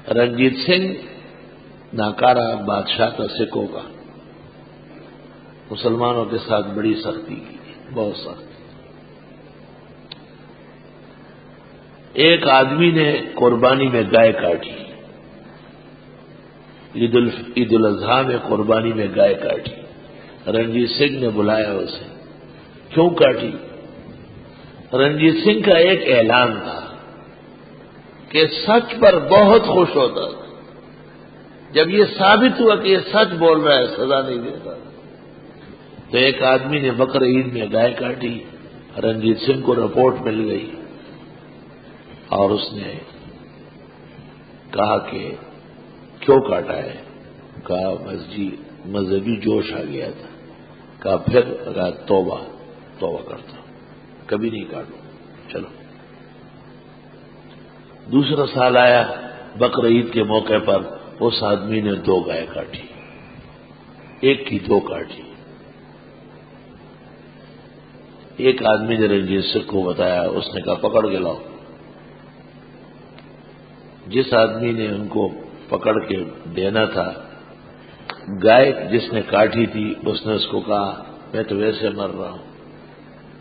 رنجیت سنگھ ناکارہ بادشاہ تھا سکھوں کا، مسلمانوں کے ساتھ بڑی سختی کی، بہت سخت۔ ایک آدمی نے قربانی میں گائے کاٹی، عید الاضحیٰ میں قربانی میں گائے کاٹی۔ رنجیت سنگھ نے بلایا اسے، کیوں کاٹی؟ رنجیت سنگھ کا ایک اعلان تھا کہ سچ پر بہت خوش ہوتا تھا، جب یہ ثابت ہوا کہ یہ سچ بول رہا ہے سزا نہیں دیتا۔ تو ایک آدمی نے بقر عید میں گائے کاٹی، رنجیت سنگھ کو رپورٹ مل گئی اور اس نے کہا کہ کیوں کاٹا ہے؟ کہا مذہبی جوش آ گیا تھا۔ کہا پھر کہا توبہ کرتا ہوں، کبھی نہیں کاٹوں، چلو۔ دوسرا سال آیا، بقر عید کے موقع پر اس آدمی نے 2 گائے کاٹی، ایک کی 2 کاٹی۔ ایک آدمی نے رنجیت سنگھ کو بتایا، اس نے کہا پکڑ کے لاؤ۔ جس آدمی نے ان کو پکڑ کے دینا تھا، گائے جس نے کاٹی تھی، اس نے اس کو کہا میں تو ویسے مر رہا ہوں،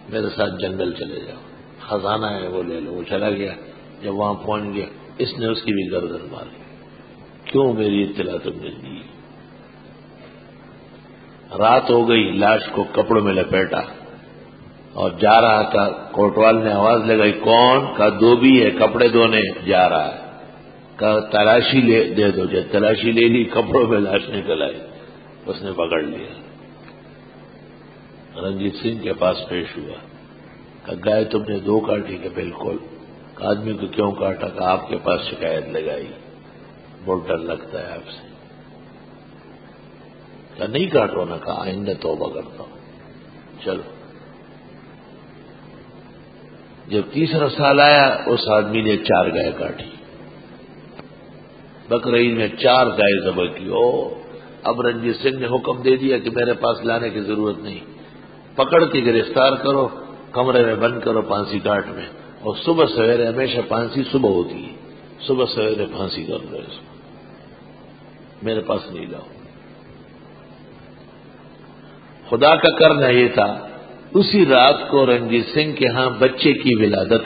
میرے ساتھ جنگل چلے جاؤ، خزانہ ہے وہ لے لو۔ وہ چلا گیا، جب وہاں پہنچ گیا اس نے اس کی بھی گردن ماری، کیوں میری اطلاع تم نے دی؟ رات ہو گئی، لاش کو کپڑوں میں لپیٹا اور جا رہا تھا، کوٹوال نے آواز لگائی، کون؟ کہا دھوبی ہے، کپڑے دھونے جا رہا ہے۔ کہا تلاشی دے دو۔ جب تلاشی لے لی، کپڑوں میں لاش نکل آئی، اس نے پکڑ لیا، رنجیت سنگھ کے پاس پیش ہوا۔ کہا گائے تم نے 2 کاٹی؟ کہ بالکل۔ آدمی کو کیوں کاٹا؟ کہ آپ کے پاس شکایت لگائی، بہت ڈر لگتا ہے آپ سے۔ کہا نہیں کاٹو نا۔ کہا آئندہ توبہ کرتا ہوں، چلو۔ جب تیسرا سال آیا، اس آدمی نے 4 گائے کاٹی، بقر عید میں 4 گائے ذبح کی۔ اب رنجیت سنگھ نے حکم دے دیا کہ میرے پاس لانے کی ضرورت نہیں، پکڑ کے گرفتار کرو، کمرے میں بند کرو پھانسی گھاٹ میں، اور صبح سویرے، ہمیشہ پھانسی صبح ہوتی ہے، صبح سویرے پھانسی کر دو اس کو، میرے پاس نہیں لاؤ۔ خدا کا کرنا یہ تھا، اسی رات کو رنجیت سنگھ کے ہاں بچے کی ولادت